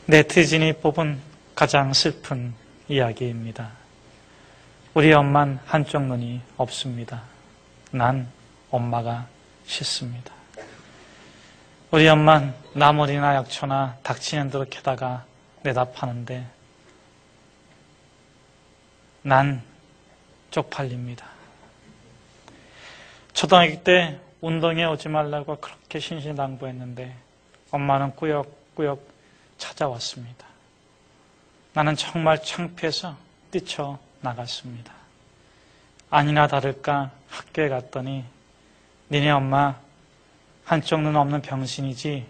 네티즌이 뽑은 가장 슬픈 이야기입니다. 우리 엄만 한쪽 눈이 없습니다. 난 엄마가 싫습니다. 우리 엄만 나물이나 약초나 닥치는 대로 캐다가 내다 파는데 난 쪽팔립니다. 초등학교 때 운동회 오지 말라고 그렇게 신신당부했는데 엄마는 꾸역꾸역 찾아왔습니다. 나는 정말 창피해서 뛰쳐나갔습니다. 아니나 다를까 학교에 갔더니 니네 엄마 한쪽 눈 없는 병신이지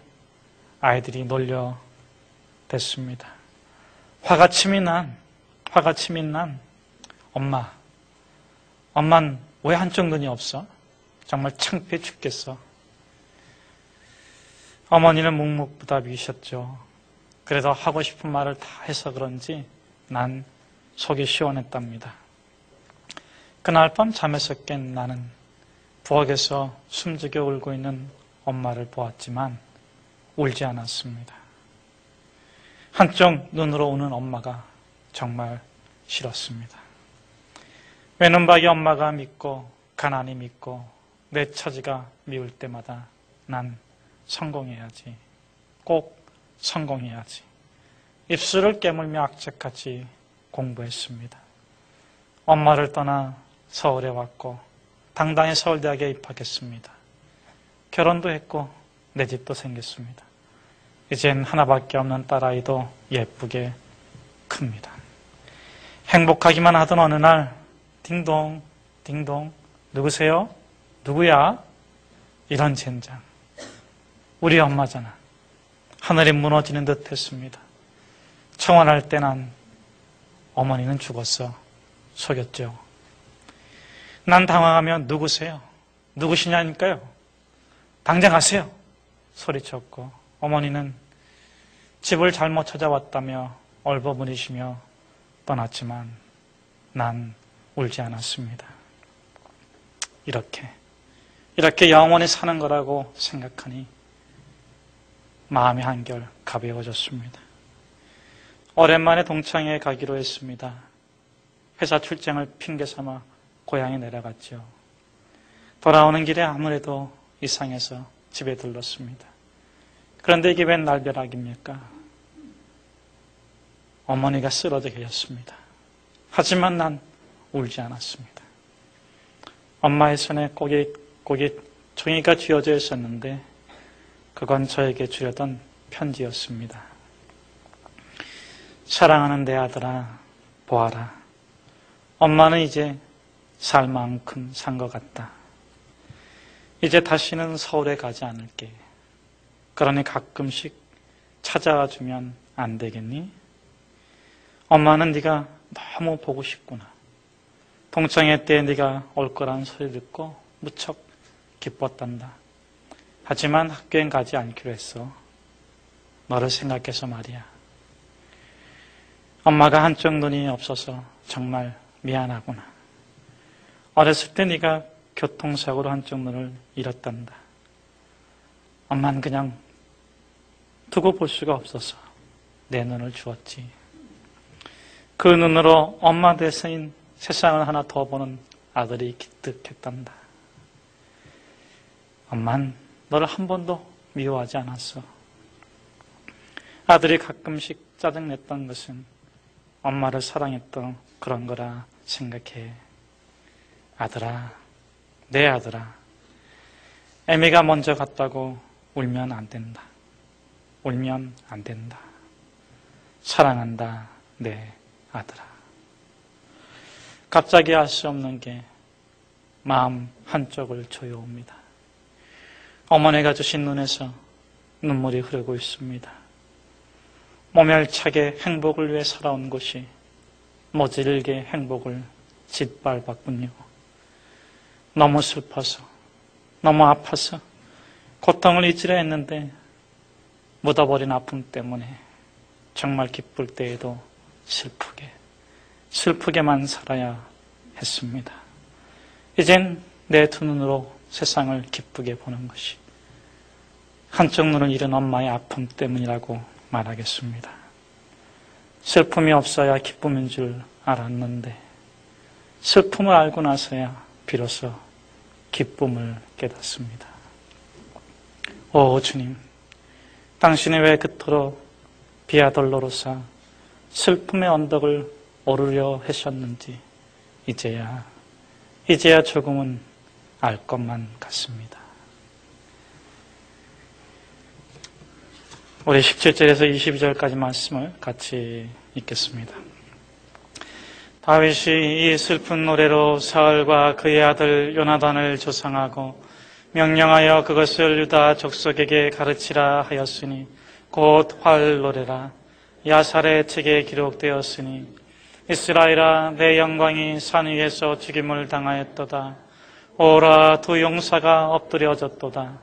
아이들이 놀려댔습니다. 화가 치민 난 엄만 왜 한쪽 눈이 없어? 정말 창피해 죽겠어. 어머니는 묵묵부답이셨죠. 그래도 하고 싶은 말을 다 해서 그런지 난 속이 시원했답니다. 그날 밤 잠에서 깬 나는 부엌에서 숨죽여 울고 있는 엄마를 보았지만 울지 않았습니다. 한쪽 눈으로 우는 엄마가 정말 싫었습니다. 외눈박이 엄마가 믿고 가난이 믿고 내 처지가 미울 때마다 난 성공해야지, 꼭 성공해야지. 입술을 깨물며 악착같이 공부했습니다. 엄마를 떠나 서울에 왔고 당당히 서울대학에 입학했습니다. 결혼도 했고 내 집도 생겼습니다. 이젠 하나밖에 없는 딸아이도 예쁘게 큽니다. 행복하기만 하던 어느 날 딩동 딩동 누구세요? 누구야? 이런 젠장. 우리 엄마잖아. 하늘이 무너지는 듯 했습니다. 청혼할 때 난 어머니는 죽었어 속였죠. 난 당황하며 누구세요? 누구시냐니까요. 당장 가세요. 소리쳤고 어머니는 집을 잘못 찾아왔다며 얼버무리시며 떠났지만 난 울지 않았습니다. 이렇게 영원히 사는 거라고 생각하니 마음이 한결 가벼워졌습니다. 오랜만에 동창회에 가기로 했습니다. 회사 출장을 핑계 삼아 고향에 내려갔죠. 돌아오는 길에 아무래도 이상해서 집에 들렀습니다. 그런데 이게 웬 날벼락입니까? 어머니가 쓰러져 계셨습니다. 하지만 난 울지 않았습니다. 엄마의 손에 고개 종이가 쥐어져 있었는데 그건 저에게 주려던 편지였습니다. 사랑하는 내 아들아, 보아라. 엄마는 이제 살 만큼 산 것 같다. 이제 다시는 서울에 가지 않을게. 그러니 가끔씩 찾아와 주면 안 되겠니? 엄마는 네가 너무 보고 싶구나. 동창회 때 네가 올 거란 소리 듣고 무척 기뻤단다. 하지만 학교엔 가지 않기로 했어. 너를 생각해서 말이야. 엄마가 한쪽 눈이 없어서 정말 미안하구나. 어렸을 때 네가 교통사고로 한쪽 눈을 잃었단다. 엄마는 그냥 두고 볼 수가 없어서 내 눈을 주었지. 그 눈으로 엄마 대신 세상을 하나 더 보는 아들이 기특했단다. 엄마는 너를 한 번도 미워하지 않았어. 아들이 가끔씩 짜증냈던 것은 엄마를 사랑했던 그런 거라 생각해. 아들아, 내 아들아, 애미가 먼저 갔다고 울면 안 된다. 울면 안 된다. 사랑한다, 내 아들아. 갑자기 알 수 없는 게 마음 한쪽을 조여옵니다. 어머니가 주신 눈에서 눈물이 흐르고 있습니다. 모멸차게 행복을 위해 살아온 곳이 모질게 행복을 짓밟았군요. 너무 슬퍼서, 너무 아파서 고통을 잊으려 했는데 묻어버린 아픔 때문에 정말 기쁠 때에도 슬프게만 살아야 했습니다. 이젠 내 두 눈으로 세상을 기쁘게 보는 것이 한쪽 눈을 잃은 엄마의 아픔 때문이라고 말하겠습니다. 슬픔이 없어야 기쁨인 줄 알았는데 슬픔을 알고 나서야 비로소 기쁨을 깨닫습니다. 오 주님, 당신이 왜 그토록 비아돌로로사 슬픔의 언덕을 오르려 하셨는지 이제야 조금은 알 것만 같습니다. 우리 17절에서 22절까지 말씀을 같이 읽겠습니다. 다윗이 이 슬픈 노래로 사울과 그의 아들 요나단을 조상하고 명령하여 그것을 유다 족속에게 가르치라 하였으니 곧 활노래라. 야살의 책에 기록되었으니 이스라엘아 내 영광이 산 위에서 죽임을 당하였도다. 오라 두 용사가 엎드려졌도다.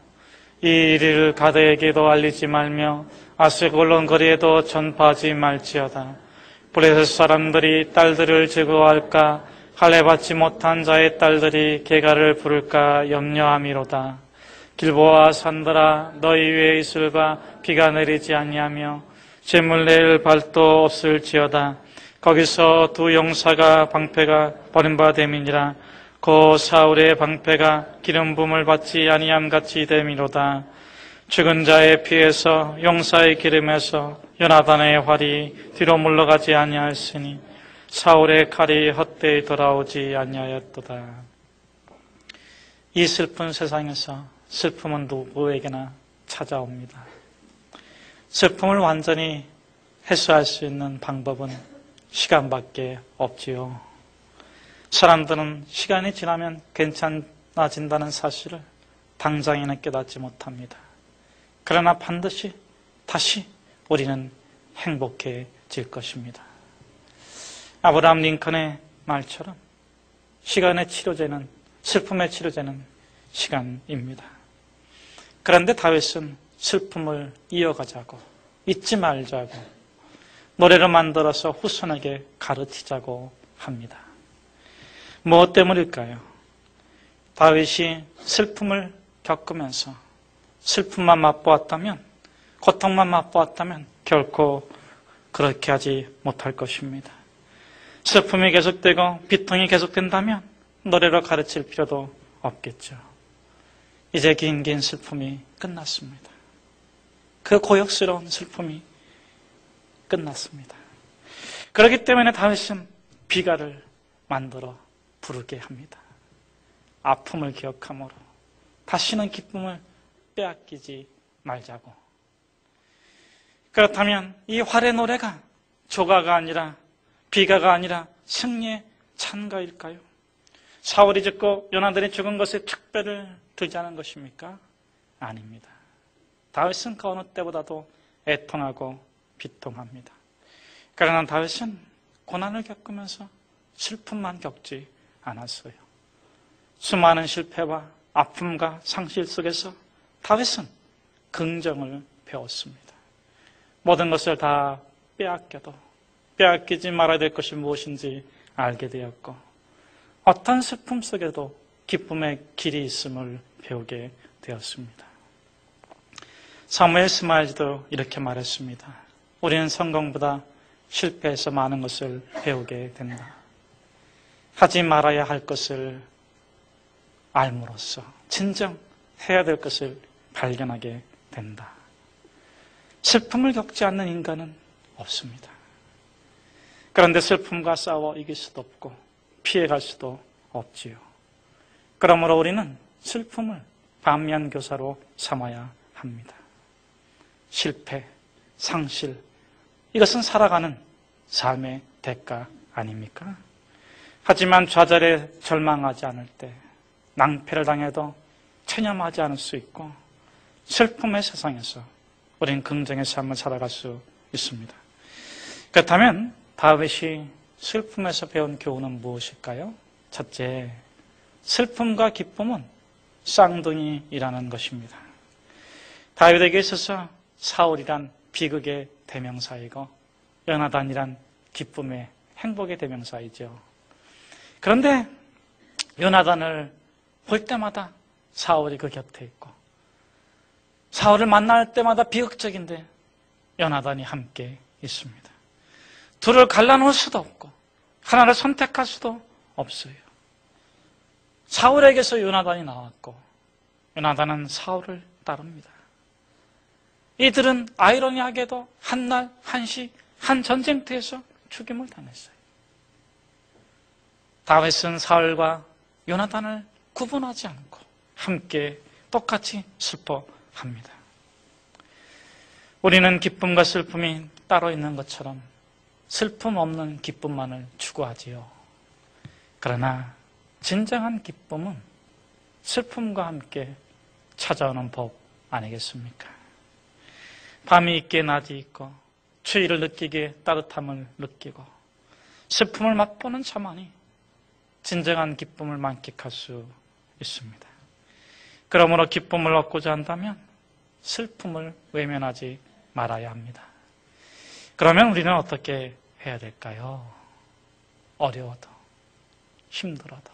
이 일을 가드에게도 알리지 말며 아스골론 거리에도 전파하지 말지어다. 블레셋 사람들이 딸들을 제거할까 할례받지 못한 자의 딸들이 개가를 부를까 염려함이로다. 길보아 산들아 너희 위에 이슬과 비가 내리지 아니하며 재물 낼 발도 없을지어다. 거기서 두 용사가 방패가 버림받음이니라. 고 사울의 방패가 기름 부음을 받지 아니함 같이 됨이로다. 죽은 자의 피에서 용사의 기름에서 요나단의 활이 뒤로 물러가지 아니하였으니 사울의 칼이 헛되이 돌아오지 아니하였도다. 이 슬픈 세상에서 슬픔은 누구에게나 찾아옵니다. 슬픔을 완전히 해소할 수 있는 방법은 시간밖에 없지요. 사람들은 시간이 지나면 괜찮아진다는 사실을 당장에는 깨닫지 못합니다. 그러나 반드시 다시 우리는 행복해질 것입니다. 아브라함 링컨의 말처럼 시간의 치료제는, 슬픔의 치료제는 시간입니다. 그런데 다윗은 슬픔을 이어가자고, 잊지 말자고, 노래를 만들어서 후손에게 가르치자고 합니다. 무엇 때문일까요? 다윗이 슬픔을 겪으면서 슬픔만 맛보았다면, 고통만 맛보았다면 결코 그렇게 하지 못할 것입니다. 슬픔이 계속되고 비통이 계속된다면 노래로 가르칠 필요도 없겠죠. 이제 긴 슬픔이 끝났습니다. 그 고역스러운 슬픔이 끝났습니다. 그렇기 때문에 다윗은 비가를 만들어 부르게 합니다. 아픔을 기억함으로 다시는 기쁨을 빼앗기지 말자고. 그렇다면 이 활의 노래가 조가가 아니라, 비가가 아니라 승리의 찬가일까요? 사울이 죽고 요나단이 죽은 것에 특별을 두자는 것입니까? 아닙니다. 다윗은 그 어느 때보다도 애통하고 비통합니다. 그러나 다윗은 고난을 겪으면서 슬픔만 겪지 않았어요. 수많은 실패와 아픔과 상실 속에서 다윗은 긍정을 배웠습니다. 모든 것을 다 빼앗겨도 빼앗기지 말아야 될 것이 무엇인지 알게 되었고, 어떤 슬픔 속에도 기쁨의 길이 있음을 배우게 되었습니다. 사무엘 스마일도 이렇게 말했습니다. 우리는 성공보다 실패에서 많은 것을 배우게 된다. 하지 말아야 할 것을 알므로써 진정 해야 될 것을 발견하게 된다. 슬픔을 겪지 않는 인간은 없습니다. 그런데 슬픔과 싸워 이길 수도 없고 피해갈 수도 없지요. 그러므로 우리는 슬픔을 반면교사로 삼아야 합니다. 실패, 상실, 이것은 살아가는 삶의 대가 아닙니까? 하지만 좌절에 절망하지 않을 때, 낭패를 당해도 체념하지 않을 수 있고, 슬픔의 세상에서 우리는 긍정의 삶을 살아갈 수 있습니다. 그렇다면 다윗이 슬픔에서 배운 교훈은 무엇일까요? 첫째, 슬픔과 기쁨은 쌍둥이라는 것입니다. 다윗에게 있어서 사울이란 비극의 대명사이고 요나단이란 기쁨의 행복의 대명사이죠. 그런데 요나단을 볼 때마다 사울이 그 곁에 있고, 사울을 만날 때마다 비극적인데 요나단이 함께 있습니다. 둘을 갈라놓을 수도 없고 하나를 선택할 수도 없어요. 사울에게서 요나단이 나왔고 요나단은 사울을 따릅니다. 이들은 아이러니하게도 한날 한시 한 전쟁터에서 죽임을 당했어요. 다윗은 사울과 요나단을 구분하지 않고 함께 똑같이 슬퍼합니다. 우리는 기쁨과 슬픔이 따로 있는 것처럼 슬픔 없는 기쁨만을 추구하지요. 그러나 진정한 기쁨은 슬픔과 함께 찾아오는 법 아니겠습니까? 밤이 있기에 낮이 있고 추위를 느끼기에 따뜻함을 느끼고 슬픔을 맛보는 자만이 진정한 기쁨을 만끽할 수 있습니다. 그러므로 기쁨을 얻고자 한다면 슬픔을 외면하지 말아야 합니다. 그러면 우리는 어떻게 해야 될까요? 어려워도 힘들어도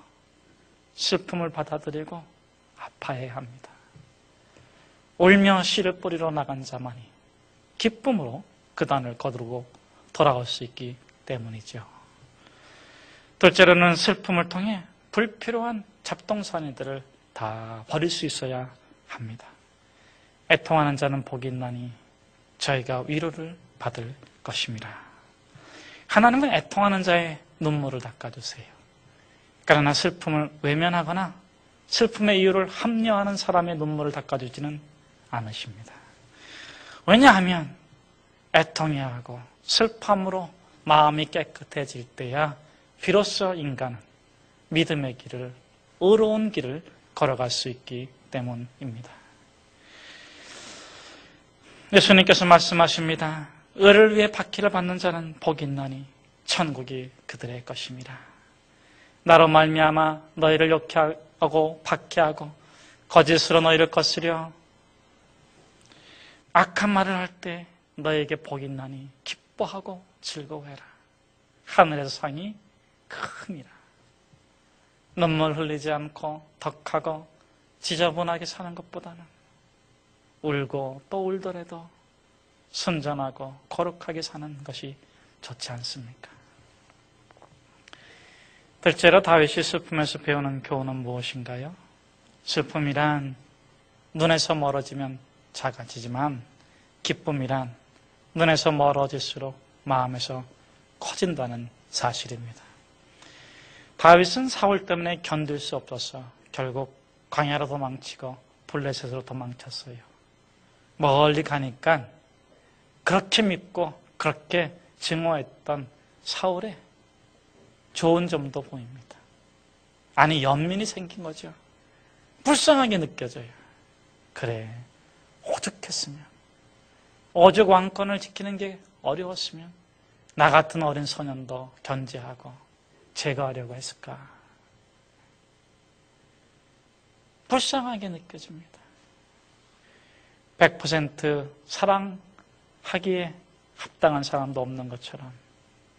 슬픔을 받아들이고 아파해야 합니다. 울며 씨를 뿌리러 나간 자만이 기쁨으로 그단을 거두고 돌아올 수 있기 때문이죠. 둘째로는 슬픔을 통해 불필요한 잡동사니들을 다 버릴 수 있어야 합니다. 애통하는 자는 복이 있나니 저희가 위로를 받을 것입니다. 하나님은 애통하는 자의 눈물을 닦아주세요. 그러나 슬픔을 외면하거나 슬픔의 이유를 합리화하는 사람의 눈물을 닦아주지는 않으십니다. 왜냐하면 애통해야 하고 슬픔으로 마음이 깨끗해질 때야 비로소 인간은 믿음의 길을, 의로운 길을 걸어갈 수 있기 때문입니다. 예수님께서 말씀하십니다. 의를 위해 박해를 받는 자는 복이 있나니 천국이 그들의 것입니다. 나로 말미암아 너희를 욕하고 박해하고 거짓으로 너희를 거스려 악한 말을 할 때 너희에게 복이 있나니 기뻐하고 즐거워해라. 하늘에서 상이 큽니다. 눈물 흘리지 않고 덕하고 지저분하게 사는 것보다는 울고 또 울더라도 순전하고 거룩하게 사는 것이 좋지 않습니까? 둘째로 다윗이 슬픔에서 배우는 교훈은 무엇인가요? 슬픔이란 눈에서 멀어지면 작아지지만 기쁨이란 눈에서 멀어질수록 마음에서 커진다는 사실입니다. 다윗은 사울 때문에 견딜 수 없어서 결국 광야로 도망치고 블레셋으로 도망쳤어요. 멀리 가니까 그렇게 믿고 그렇게 증오했던 사울의 좋은 점도 보입니다. 아니, 연민이 생긴 거죠. 불쌍하게 느껴져요. 그래, 오죽했으면, 오죽 왕권을 지키는 게 어려웠으면 나 같은 어린 소년도 견제하고 제거하려고 했을까. 불쌍하게 느껴집니다. 100% 사랑하기에 합당한 사람도 없는 것처럼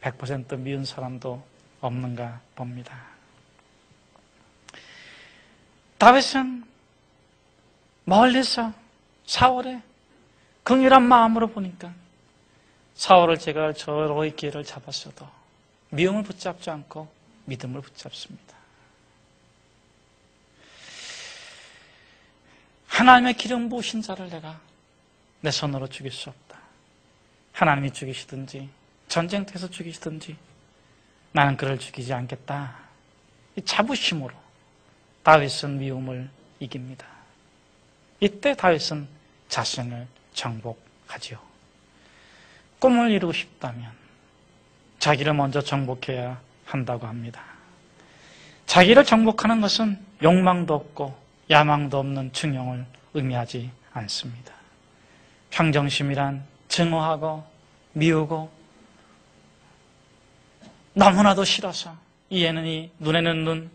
100% 미운 사람도 없는가 봅니다. 다윗은 멀리서 사울의 긍휼한 마음으로 보니까 사울을 제가 저로의 기회를 잡았어도 미움을 붙잡지 않고 믿음을 붙잡습니다. 하나님의 기름 부으신 자를 내가 내 손으로 죽일 수 없다. 하나님이 죽이시든지 전쟁터에서 죽이시든지 나는 그를 죽이지 않겠다. 이 자부심으로 다윗은 미움을 이깁니다. 이때 다윗은 자신을 정복하지요. 꿈을 이루고 싶다면 자기를 먼저 정복해야 한다고 합니다. 자기를 정복하는 것은 욕망도 없고 야망도 없는 중용을 의미하지 않습니다. 평정심이란 증오하고 미우고 너무나도 싫어서 이에는 이, 눈에는 눈,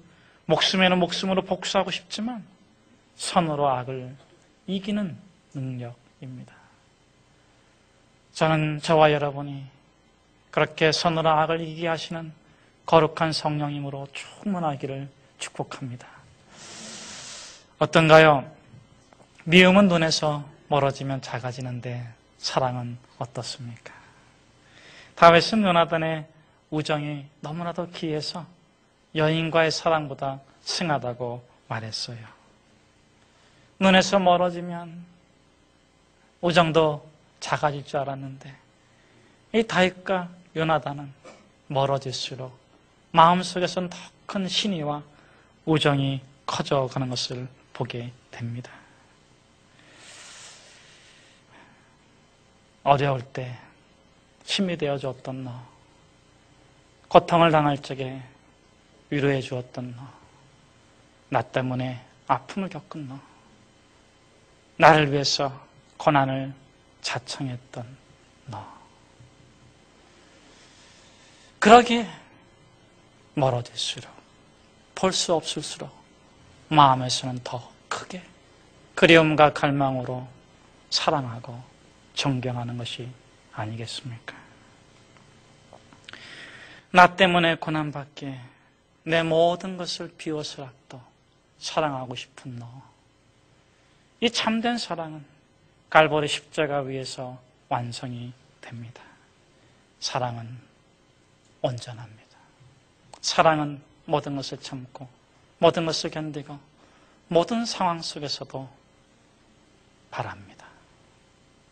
목숨에는 목숨으로 복수하고 싶지만 선으로 악을 이기는 능력입니다. 저는 저와 여러분이 그렇게 선으로 악을 이기게 하시는 거룩한 성령님으로 충만하기를 축복합니다. 어떤가요? 미움은 눈에서 멀어지면 작아지는데 사랑은 어떻습니까? 다윗은 요나단의 우정이 너무나도 귀해서 여인과의 사랑보다 승하다고 말했어요. 눈에서 멀어지면 우정도 작아질 줄 알았는데 이 다윗과 요나단은 멀어질수록 마음속에서는 더 큰 신의와 우정이 커져가는 것을 보게 됩니다. 어려울 때 힘이 되어주었던 너, 고통을 당할 적에 위로해 주었던 너, 나 때문에 아픔을 겪은 너, 나를 위해서 고난을 자청했던 너. 그러기에 멀어질수록, 볼 수 없을수록 마음에서는 더 크게 그리움과 갈망으로 사랑하고 존경하는 것이 아니겠습니까? 나 때문에 고난받기에 내 모든 것을 비워서라도 사랑하고 싶은 너. 이 참된 사랑은 갈보리 십자가 위에서 완성이 됩니다. 사랑은 온전합니다. 사랑은 모든 것을 참고 모든 것을 견디고 모든 상황 속에서도 바랍니다.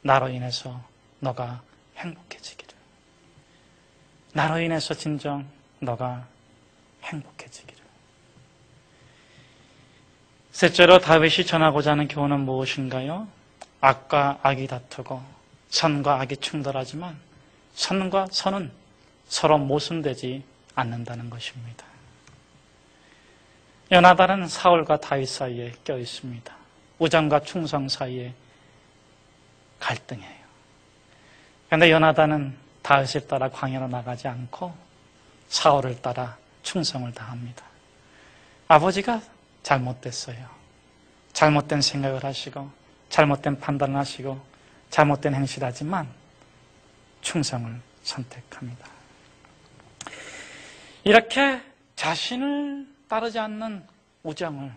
나로 인해서 너가 행복해지기를. 나로 인해서 진정 너가 행복해지기를. 셋째로 다윗이 전하고자 하는 교훈은 무엇인가요? 악과 악이 다투고 선과 악이 충돌하지만 선과 선은 서로 모순되지 않는다는 것입니다. 요나단은 사울과 다윗 사이에 껴 있습니다. 우정과 충성 사이에 갈등해요. 그런데 요나단은 다윗을 따라 광야로 나가지 않고 사울을 따라 충성을 다합니다. 아버지가 잘못됐어요. 잘못된 생각을 하시고 잘못된 판단을 하시고 잘못된 행실을 하지만 충성을 선택합니다. 이렇게 자신을 따르지 않는 우정을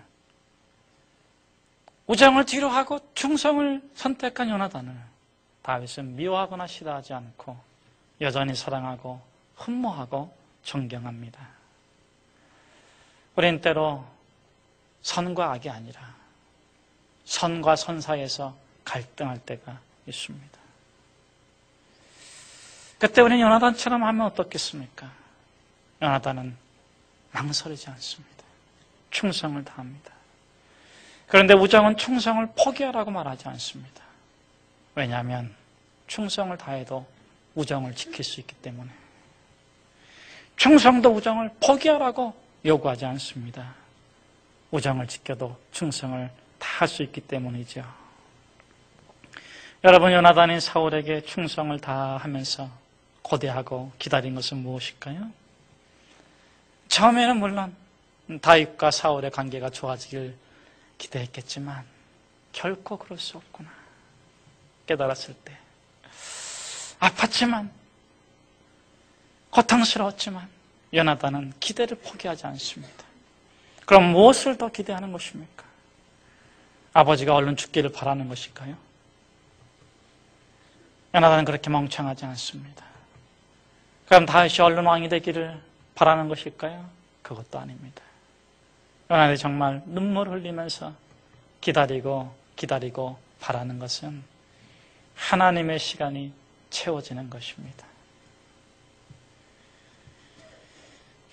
뒤로 하고 충성을 선택한 요나단을 다윗은 미워하거나 싫어하지 않고 여전히 사랑하고 흠모하고 존경합니다. 우린 때로 선과 악이 아니라 선과 선 사이에서 갈등할 때가 있습니다. 그때 우리는 요나단처럼 하면 어떻겠습니까? 요나단은 망설이지 않습니다. 충성을 다합니다. 그런데 우정은 충성을 포기하라고 말하지 않습니다. 왜냐하면 충성을 다해도 우정을 지킬 수 있기 때문에. 충성도 우정을 포기하라고 요구하지 않습니다. 우정을 지켜도 충성을 다할 수 있기 때문이죠. 여러분, 요나단이 사울에게 충성을 다하면서 고대하고 기다린 것은 무엇일까요? 처음에는 물론 다윗과 사울의 관계가 좋아지길 기대했겠지만 결코 그럴 수 없구나 깨달았을 때 아팠지만 고통스러웠지만 요나단은 기대를 포기하지 않습니다. 그럼 무엇을 더 기대하는 것입니까? 아버지가 얼른 죽기를 바라는 것일까요? 요나단은 그렇게 멍청하지 않습니다. 그럼 다윗이 얼른 왕이 되기를 바라는 것일까요? 그것도 아닙니다. 요나단이 정말 눈물을 흘리면서 기다리고 바라는 것은 하나님의 시간이 채워지는 것입니다.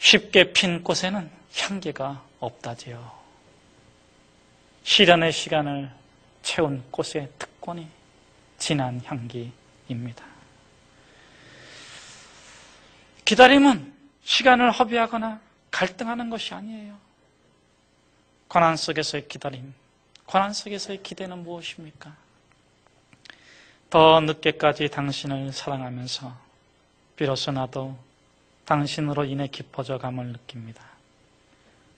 쉽게 핀 꽃에는 향기가 없다지요. 시련의 시간을 채운 꽃의 특권이 진한 향기입니다. 기다림은 시간을 허비하거나 갈등하는 것이 아니에요. 고난 속에서의 기다림, 고난 속에서의 기대는 무엇입니까? 더 늦게까지 당신을 사랑하면서 비로소 나도 당신으로 인해 깊어져 감을 느낍니다.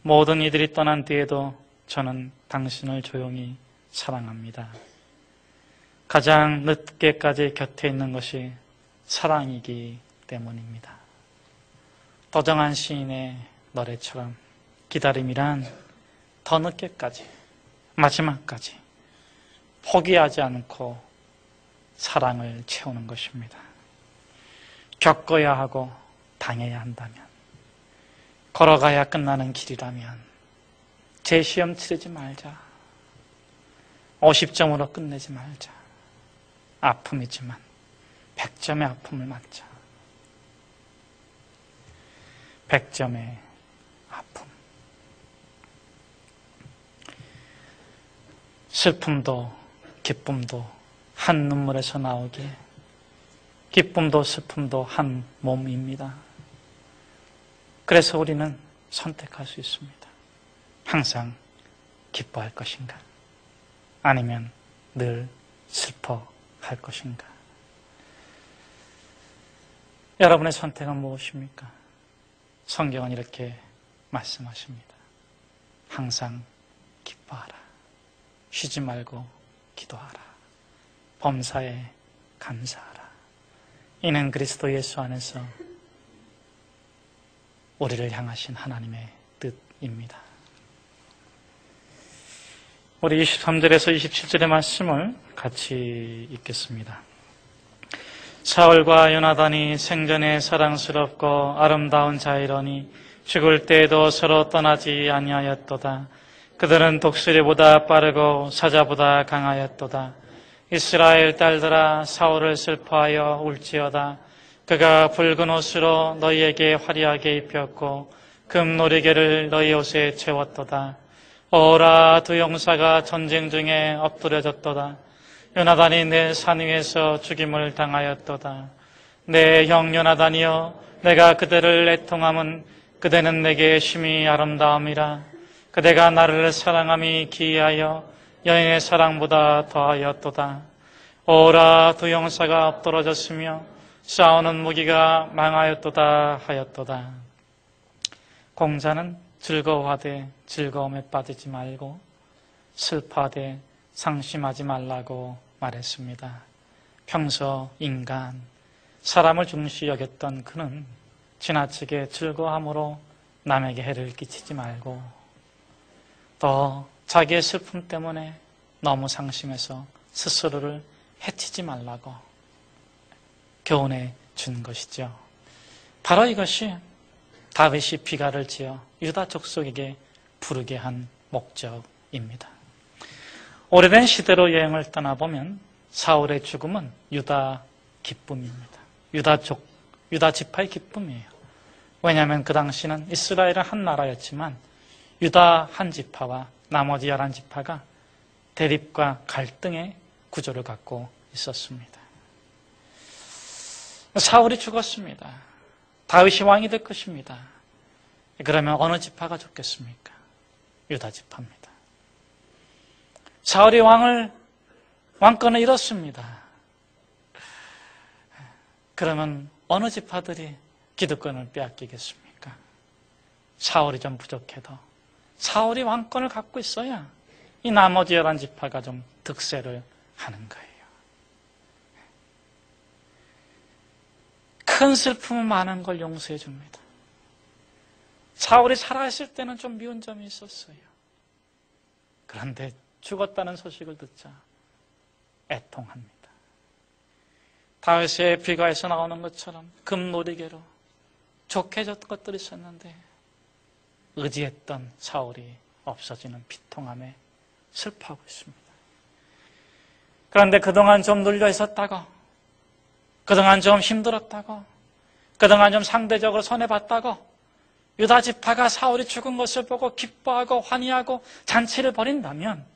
모든 이들이 떠난 뒤에도 저는 당신을 조용히 사랑합니다. 가장 늦게까지 곁에 있는 것이 사랑이기 때문입니다. 도정한 시인의 노래처럼 기다림이란 더 늦게까지, 마지막까지 포기하지 않고 사랑을 채우는 것입니다. 겪어야 하고 당해야 한다면, 걸어가야 끝나는 길이라면 재시험 치르지 말자. 50점으로 끝내지 말자. 아픔이지만 100점의 아픔을 맞자. 100점의 아픔. 슬픔도 기쁨도 한 눈물에서 나오기에 기쁨도 슬픔도 한 몸입니다. 그래서 우리는 선택할 수 있습니다. 항상 기뻐할 것인가? 아니면 늘 슬퍼할 것인가? 여러분의 선택은 무엇입니까? 성경은 이렇게 말씀하십니다. 항상 기뻐하라. 쉬지 말고 기도하라. 범사에 감사하라. 이는 그리스도 예수 안에서 우리를 향하신 하나님의 뜻입니다. 우리 23절에서 27절의 말씀을 같이 읽겠습니다. 사울과 요나단이 생전에 사랑스럽고 아름다운 자이러니 죽을 때에도 서로 떠나지 아니하였도다. 그들은 독수리보다 빠르고 사자보다 강하였도다. 이스라엘 딸들아, 사울을 슬퍼하여 울지어다. 그가 붉은 옷으로 너희에게 화려하게 입혔고 금노리개를 너희 옷에 채웠도다. 오라, 두 용사가 전쟁 중에 엎드려졌도다. 요나단이 내 산 위에서 죽임을 당하였도다. 내 형 요나단이여, 내가 그대를 애통함은 그대는 내게 심히 아름다움이라. 그대가 나를 사랑함이 기이하여 여인의 사랑보다 더하였도다. 오라, 두 용사가 엎드러졌으며 싸우는 무기가 망하였도다 하였도다. 공자는 즐거워하되 즐거움에 빠지지 말고 슬퍼하되 상심하지 말라고 말했습니다. 평소 인간, 사람을 중시 여겼던 그는 지나치게 즐거움으로 남에게 해를 끼치지 말고 또 자기의 슬픔 때문에 너무 상심해서 스스로를 해치지 말라고 교훈해 준 것이죠. 바로 이것이 다윗이 비가를 지어 유다 족속에게 부르게 한 목적입니다. 오래된 시대로 여행을 떠나보면 사울의 죽음은 유다 기쁨입니다. 유다 지파의 기쁨이에요. 왜냐하면 그 당시는 이스라엘은 한 나라였지만 유다 한 지파와 나머지 11지파가 대립과 갈등의 구조를 갖고 있었습니다. 사울이 죽었습니다. 다윗이 왕이 될 것입니다. 그러면 어느 지파가 좋겠습니까? 유다 지파입니다. 사울이 왕권을 잃었습니다. 그러면 어느 지파들이 기득권을 빼앗기겠습니까? 사울이 좀 부족해도 사울이 왕권을 갖고 있어야 이 나머지 11지파가 좀 득세를 하는 거예요. 큰 슬픔은 많은 걸 용서해 줍니다. 사울이 살아있을 때는 좀 미운 점이 있었어요. 그런데 죽었다는 소식을 듣자 애통합니다. 다윗의 비가에서 나오는 것처럼 금노리개로 좋게 졌던 것들이 있었는데 의지했던 사울이 없어지는 비통함에 슬퍼하고 있습니다. 그런데 그동안 좀 눌려 있었다고, 그동안 좀 힘들었다고, 그동안 좀 상대적으로 손해봤다고 유다 지파가 사울이 죽은 것을 보고 기뻐하고 환희하고 잔치를 벌인다면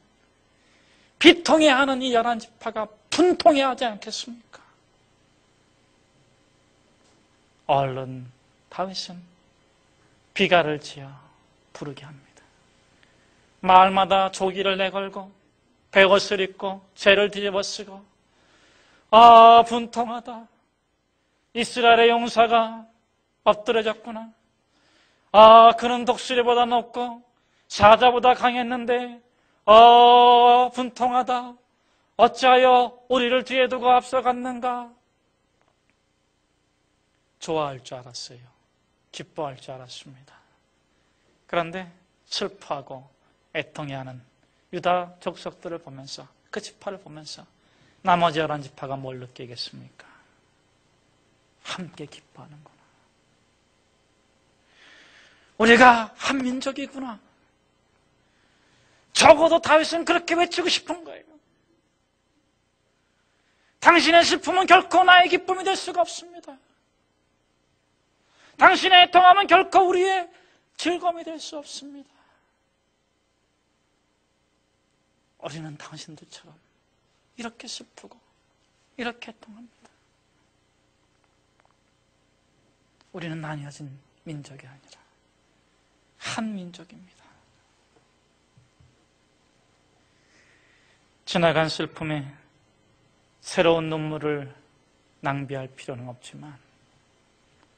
비통해하는 이 11지파가 분통해하지 않겠습니까? 얼른 다윗은 비가를 지어 부르게 합니다. 마을마다 조기를 내걸고 베옷을 입고 죄를 뒤집어 쓰고 분통하다. 이스라엘의 용사가 엎드려졌구나. 그는 독수리보다 높고 사자보다 강했는데 분통하다. 어찌하여 우리를 뒤에 두고 앞서갔는가? 좋아할 줄 알았어요. 기뻐할 줄 알았습니다. 그런데 슬퍼하고 애통해하는 유다 족속들을 보면서, 그 지파를 보면서 나머지 11지파가 뭘 느끼겠습니까? 함께 기뻐하는구나. 우리가 한 민족이구나. 적어도 다윗은 그렇게 외치고 싶은 거예요. 당신의 슬픔은 결코 나의 기쁨이 될 수가 없습니다. 당신의 애통함은 결코 우리의 즐거움이 될 수 없습니다. 우리는 당신들처럼 이렇게 슬프고 이렇게 애통합니다. 우리는 나뉘어진 민족이 아니라 한 민족입니다. 지나간 슬픔에 새로운 눈물을 낭비할 필요는 없지만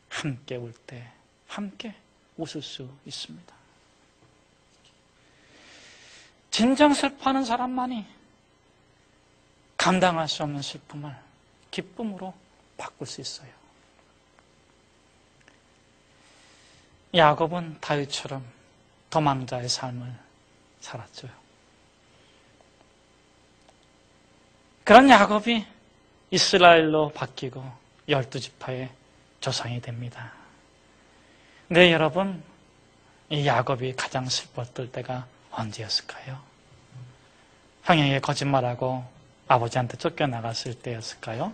함께 울 때 함께 웃을 수 있습니다. 진정 슬퍼하는 사람만이 감당할 수 없는 슬픔을 기쁨으로 바꿀 수 있어요. 야곱은 다윗처럼 도망자의 삶을 살았죠. 그런 야곱이 이스라엘로 바뀌고 12지파의 조상이 됩니다. 네, 여러분, 이 야곱이 가장 슬펐을 때가 언제였을까요? 형에게 거짓말하고 아버지한테 쫓겨나갔을 때였을까요?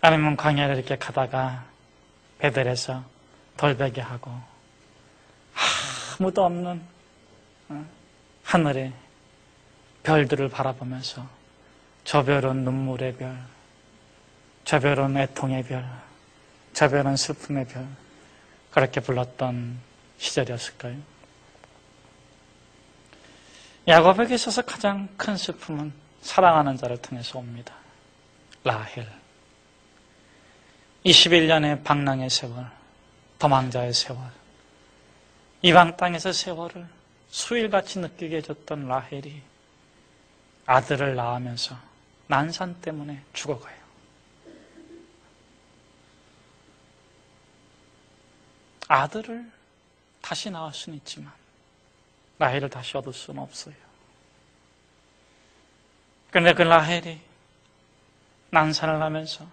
아니면 광야를 이렇게 가다가 베델에서 돌베개 하고 아무도 없는 하늘의 별들을 바라보면서 저 별은 눈물의 별, 저 별은 애통의 별, 저 별은 슬픔의 별, 그렇게 불렀던 시절이었을까요? 야곱에게 있어서 가장 큰 슬픔은 사랑하는 자를 통해서 옵니다. 라헬. 21년의 방랑의 세월, 도망자의 세월, 이방 땅에서 세월을 수일같이 느끼게 해줬던 라헬이 아들을 낳으면서 난산 때문에 죽어가요. 아들을 다시 낳을 수는 있지만 라헬을 다시 얻을 수는 없어요. 그런데 그 라헬이 난산을 하면서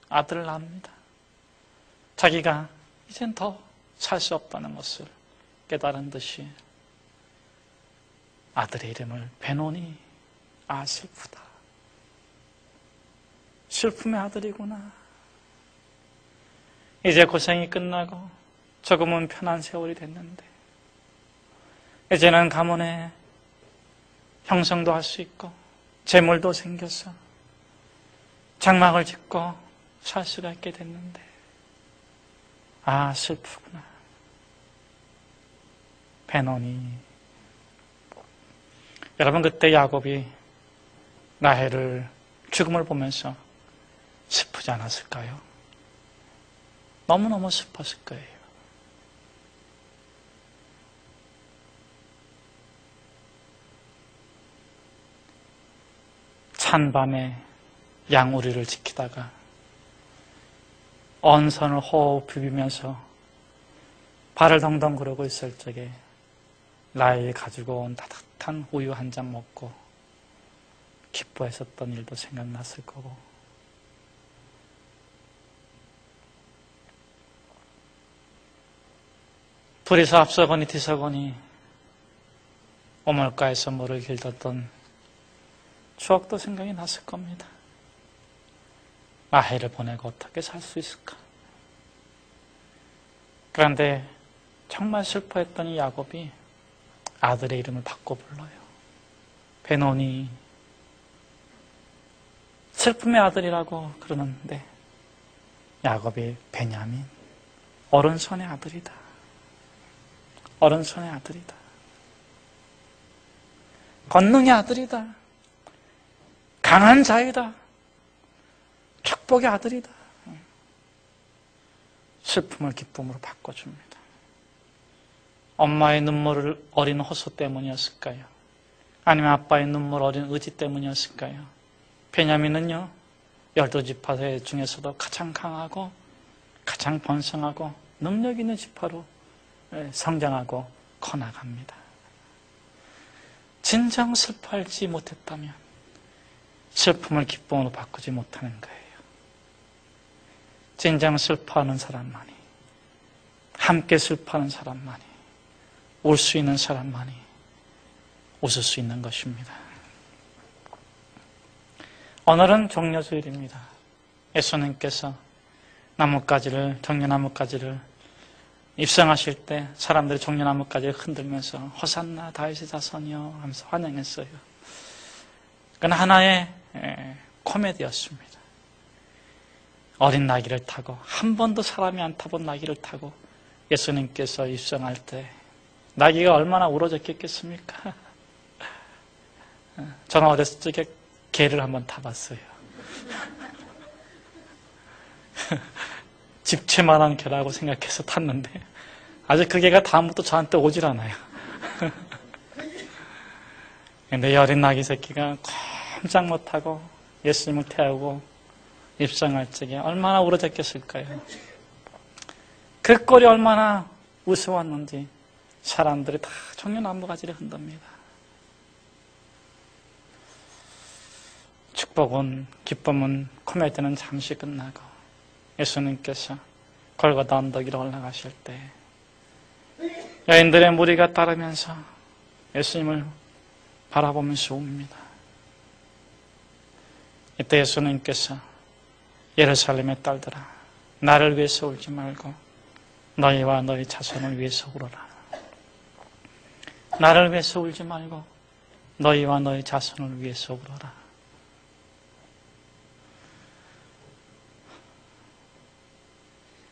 아들을 낳습니다. 자기가 이젠 더 살 수 없다는 것을 깨달은 듯이 아들의 이름을 베노니, 아 슬프다. 슬픔의 아들이구나. 이제 고생이 끝나고 조금은 편한 세월이 됐는데 이제는 가문에 형성도 할 수 있고 재물도 생겨서 장막을 짓고 살 수가 있게 됐는데 아 슬프구나. 베노니. 여러분, 그때 야곱이 라헬을 죽음을 보면서 슬프지 않았을까요? 너무너무 슬펐을 거예요. 찬밤에 양우리를 지키다가 언선을 호흡 비비면서 발을 덩덩 구르고 있을 적에 라헬이 가지고 온 따뜻한 우유 한 잔 먹고 기뻐했었던 일도 생각났을 거고, 둘이서 앞서거니 뒤서거니 오물가에서 물을 길렀던 추억도 생각이 났을 겁니다. 라헬을 보내고 어떻게 살 수 있을까? 그런데 정말 슬퍼했던 이 야곱이 아들의 이름을 바꿔 불러요. 베노니. 슬픔의 아들이라고 그러는데 야곱이 베냐민, 오른손의 아들이다. 오른손의 아들이다. 권능의 아들이다. 강한 자이다. 축복의 아들이다. 슬픔을 기쁨으로 바꿔줍니다. 엄마의 눈물을 어린 호소 때문이었을까요? 아니면 아빠의 눈물 어린 의지 때문이었을까요? 베냐민은요, 12지파 중에서도 가장 강하고 가장 번성하고 능력 있는 지파로 성장하고 커나갑니다. 진정 슬퍼하지 못했다면 슬픔을 기쁨으로 바꾸지 못하는 거예요. 진정 슬퍼하는 사람만이, 함께 슬퍼하는 사람만이, 울 수 있는 사람만이 웃을 수 있는 것입니다. 오늘은 종려주일입니다. 예수님께서 종려나무가지를 입성하실 때 사람들이 종려나무가지를 흔들면서 호산나 다윗의 자손이여 하면서 환영했어요. 그건 하나의 코미디였습니다. 어린 나귀를 타고, 한 번도 사람이 안 타본 나귀를 타고 예수님께서 입성할 때 나귀가 얼마나 우러졌겠습니까? 저는 어렸을 적에 개를 한번 타봤어요. 집채만한 개라고 생각해서 탔는데 아직 그 개가 다음부터 저한테 오질 않아요. 근데 이 어린 나귀 새끼가 꼼짝 못하고 예수님을 태우고 입성할 적에 얼마나 우러졌겠을까요? 그 꼴이 얼마나 우스웠는지 사람들이 다 종려나무가지를 흔듭니다. 축복은, 기쁨은, 코미디는 잠시 끝나고 예수님께서 골고다 언덕 위로 올라가실 때 여인들의 무리가 따르면서 예수님을 바라보면서 웁니다. 이때 예수님께서 예루살렘의 딸들아, 나를 위해서 울지 말고 너희와 너희 자손을 위해서 울어라. 나를 위해서 울지 말고 너희와 너희 자손을 위해서 울어라.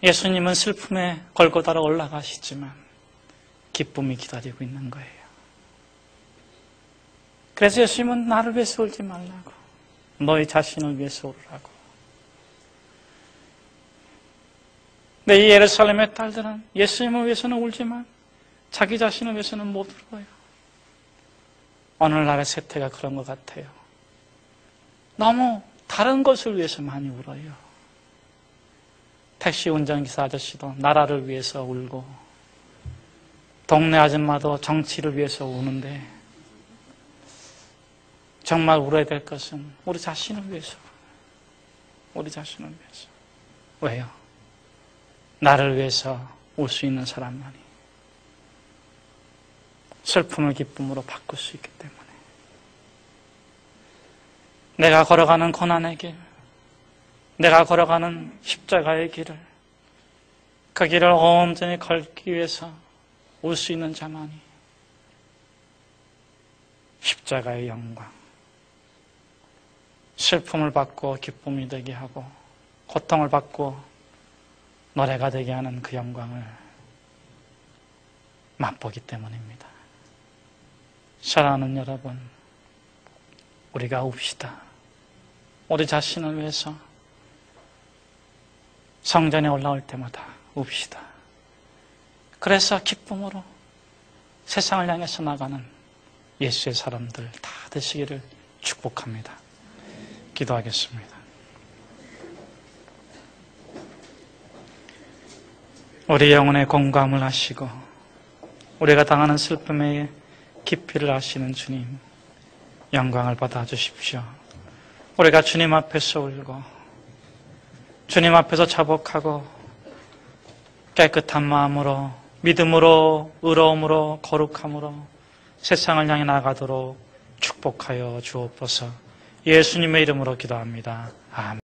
예수님은 슬픔의 골고다로 올라가시지만 기쁨이 기다리고 있는 거예요. 그래서 예수님은 나를 위해서 울지 말라고, 너희 자신을 위해서 울으라고. 근데 이 예루살렘의 딸들은 예수님을 위해서는 울지만 자기 자신을 위해서는 못 울어요. 오늘날의 세태가 그런 것 같아요. 너무 다른 것을 위해서 많이 울어요. 택시 운전기사 아저씨도 나라를 위해서 울고, 동네 아줌마도 정치를 위해서 우는데, 정말 울어야 될 것은 우리 자신을 위해서, 우리 자신을 위해서. 왜요? 나를 위해서 울 수 있는 사람만이 슬픔을 기쁨으로 바꿀 수 있기 때문에. 내가 걸어가는 고난의 길, 내가 걸어가는 십자가의 길을, 그 길을 온전히 걸기 위해서 울 수 있는 자만이 십자가의 영광, 슬픔을 받고 기쁨이 되게 하고 고통을 받고 노래가 되게 하는 그 영광을 맛보기 때문입니다. 사랑하는 여러분, 우리가 웁시다. 우리 자신을 위해서 성전에 올라올 때마다 웁시다. 그래서 기쁨으로 세상을 향해서 나가는 예수의 사람들 다 되시기를 축복합니다. 기도하겠습니다. 우리 영혼의 공감을 하시고 우리가 당하는 슬픔의 깊이를 아시는 주님, 영광을 받아주십시오. 우리가 주님 앞에서 울고 주님 앞에서 자복하고 깨끗한 마음으로, 믿음으로, 의로움으로, 거룩함으로 세상을 향해 나가도록 축복하여 주옵소서. 예수님의 이름으로 기도합니다. 아멘.